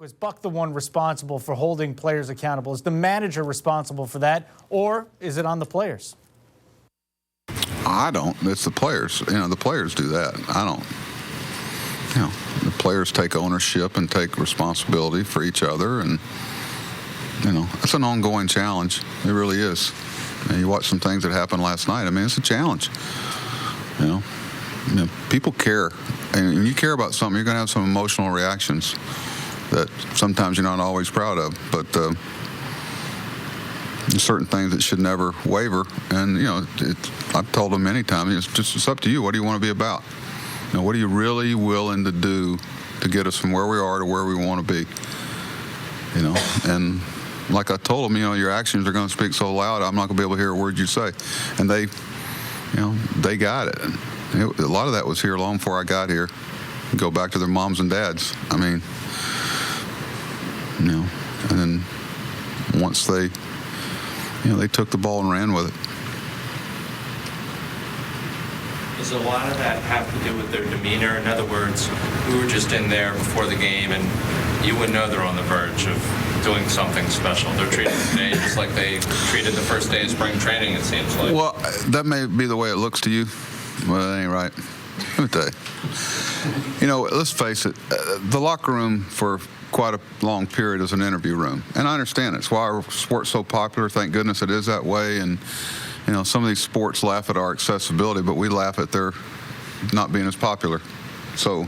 Was Buck the one responsible for holding players accountable? Is the manager responsible for that, or is it on the players? I don't. It's the players. The players do that. I don't. The players take ownership and take responsibility for each other, and it's an ongoing challenge. It really is. And you watch some things that happened last night. I mean, it's a challenge. People care, and when you care about something, you're going to have some emotional reactions that sometimes you're not always proud of, but there's certain things that should never waver. And I've told them many times, it's up to you. What do you want to be about? What are you really willing to do to get us from where we are to where we want to be? And like I told them, your actions are going to speak so loud, I'm not going to be able to hear a word you say. And they got it. A lot of that was here long before I got here. Go back to their moms and dads. I mean, and then once they took the ball and ran with it. Does a lot of that have to do with their demeanor? In other words, we were just in there before the game, and you wouldn't know they're on the verge of doing something special. They're treating today just like they treated the first day of spring training, it seems like. Well, that may be the way it looks to you. Well, that ain't right. Let me tell you. Let's face it, the locker room for quite a long period is an interview room. And I understand it. It's why our sport's so popular. Thank goodness it is that way. And, some of these sports laugh at our accessibility, but we laugh at their not being as popular. So,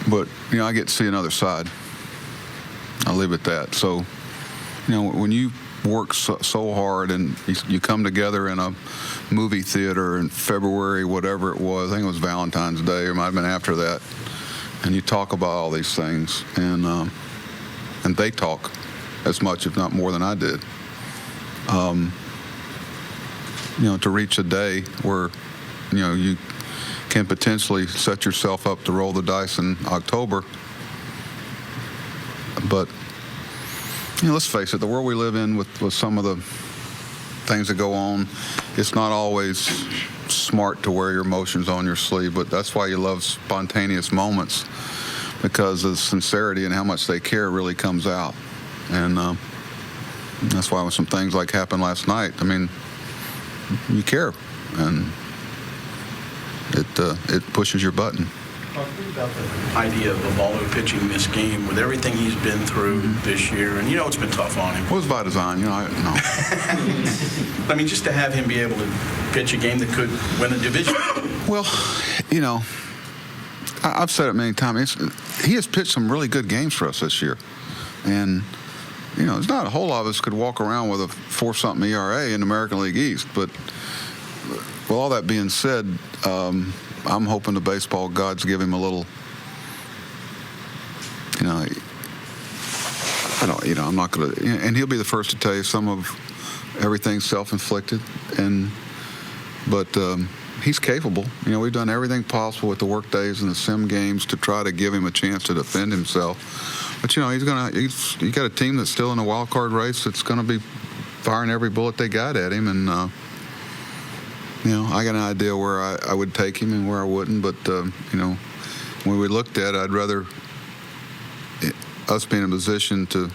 but, I get to see another side. I'll leave it at that. So, when you work so hard and you come together in a movie theater in February, whatever it was, I think it was Valentine's Day, or it might have been after that, and you talk about all these things, and they talk as much, if not more, than I did. To reach a day where, you can potentially set yourself up to roll the dice in October, but let's face it, the world we live in with some of the things that go on, it's not always smart to wear your emotions on your sleeve, but that's why you love spontaneous moments, because the sincerity and how much they care really comes out. And that's why when some things like happened last night, I mean, you care, and it pushes your button. Talk about the idea of Evaldo pitching this game with everything he's been through this year, and it's been tough on him. It was by design, I mean, just to have him be able to pitch a game that could win a division. Well, I've said it many times. He has pitched some really good games for us this year, and there's not a whole lot of us could walk around with a 4-something ERA in the American League East. But with all that being said, I'm hoping the baseball gods give him a little, I'm not going to, and he'll be the first to tell you some of everything's self-inflicted, but he's capable. We've done everything possible with the work days and the sim games to try to give him a chance to defend himself. But, he's got a team that's still in a wild card race that's going to be firing every bullet they got at him, and, I got an idea where I would take him and where I wouldn't, but, when we looked at it, I'd rather us be in a position to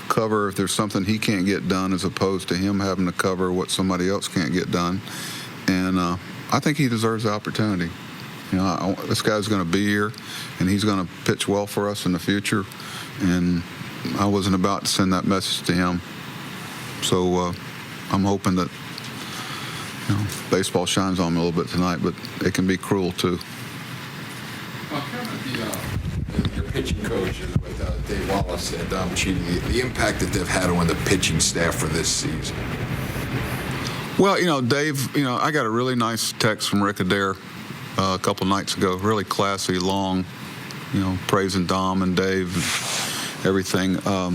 cover if there's something he can't get done as opposed to him having to cover what somebody else can't get done. And I think he deserves the opportunity. This guy's going to be here, and he's going to pitch well for us in the future, and I wasn't about to send that message to him. So I'm hoping that baseball shines on me a little bit tonight, but it can be cruel too. Your pitching coaches with Dave Wallace and Dom Cheaty, the impact that they've had on the pitching staff for this season. Well, Dave, I got a really nice text from Rick Adair a couple nights ago, really classy, long, praising Dom and Dave and everything. I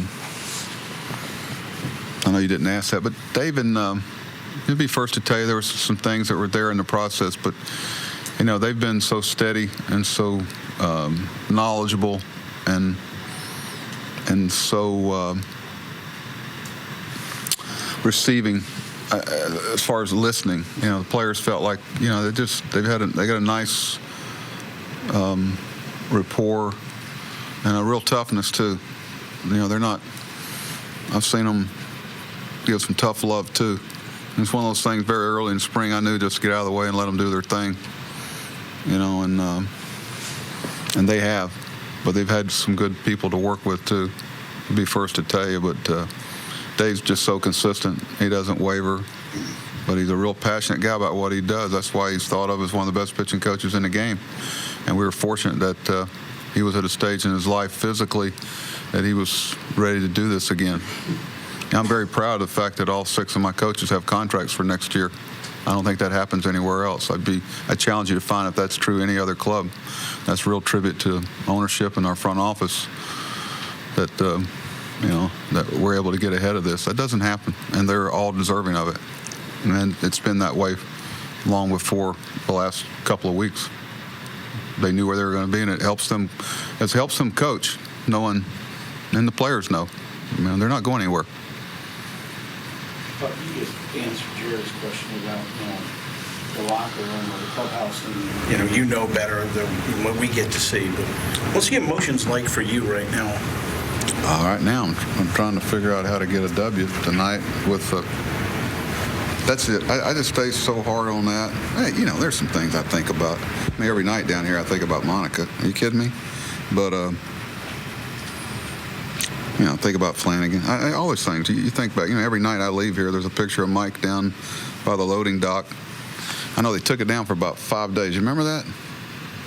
know you didn't ask that, but Dave and he'll be first to tell you there were some things that were there in the process, but they've been so steady and so knowledgeable and so receiving as far as listening. The players felt like they got a nice rapport, and a real toughness too. They're not. I've seen them give some tough love too. And it's one of those things. Very early in spring, I knew just get out of the way and let them do their thing. And they have, but they've had some good people to work with too. I'll be first to tell you, but Dave's just so consistent. He doesn't waver, but he's a real passionate guy about what he does. That's why he's thought of as one of the best pitching coaches in the game. And we were fortunate that he was at a stage in his life physically that he was ready to do this again. I'm very proud of the fact that all 6 of my coaches have contracts for next year. I don't think that happens anywhere else. I challenge you to find if that's true any other club. That's a real tribute to ownership and our front office that that we're able to get ahead of this. That doesn't happen, and they're all deserving of it. And it's been that way long before the last couple of weeks. They knew where they were going to be, and it helps them. It helps them coach, knowing, and the players know. They're not going anywhere. But you just answered Jerry's question about the locker room or the clubhouse, and you know better than what we get to see. But what's the emotions like for you right now? Right now, I'm trying to figure out how to get a W tonight with. That's it. I just stay so hard on that. Hey, there's some things I think about. Every night down here, I think about Monica. Are you kidding me? But think about Flanagan. I always think. You think back. Every night I leave here, there's a picture of Mike down by the loading dock. I know they took it down for about 5 days. You remember that?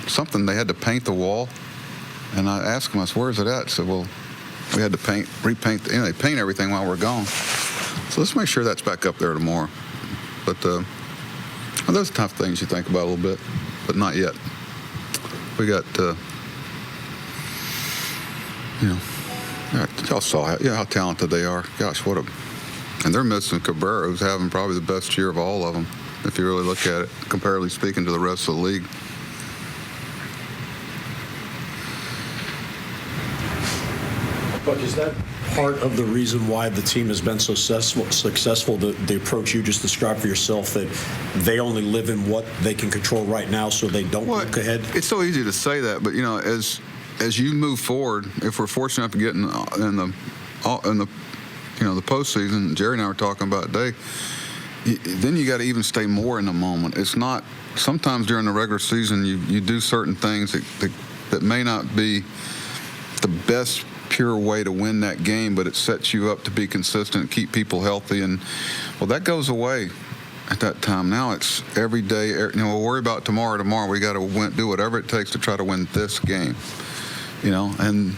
Something they had to paint the wall, and I asked them, I said, "Where's it at?" I said, "Well, we had to repaint. They paint everything while we're gone. So let's make sure that's back up there tomorrow." But those are tough things you think about a little bit, but not yet. We got, y'all saw how talented they are. Gosh, and they're missing Cabrera, who's having probably the best year of all of them, if you really look at it, comparatively speaking to the rest of the league. But is that part of the reason why the team has been so successful, the approach you just described for yourself, that they only live in what they can control right now so they don't look ahead? It's so easy to say that, but, as you move forward, if we're fortunate enough to get in the postseason, Jerry and I were talking about today, then you got to even stay more in the moment. It's not, sometimes during the regular season, you do certain things that may not be the best pure way to win that game, but it sets you up to be consistent, keep people healthy, and that goes away at that time. Now it's every day. We'll worry about tomorrow. We got to do whatever it takes to try to win this game. And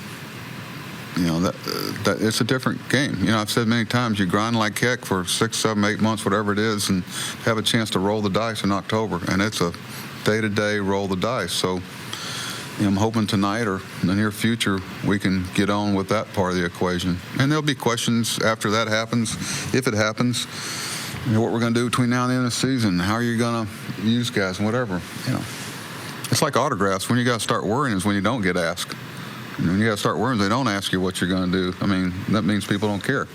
that it's a different game. I've said many times, you grind like heck for 6, 7, 8 months, whatever it is, and have a chance to roll the dice in October. And it's a day-to-day roll the dice. So I'm hoping tonight or in the near future we can get on with that part of the equation. And there'll be questions after that happens, if it happens. What we're going to do between now and the end of the season. How are you going to use guys and whatever. It's like autographs. When you got to start worrying is when you don't get asked. And when you got to start worrying, they don't ask you what you're going to do. That means people don't care.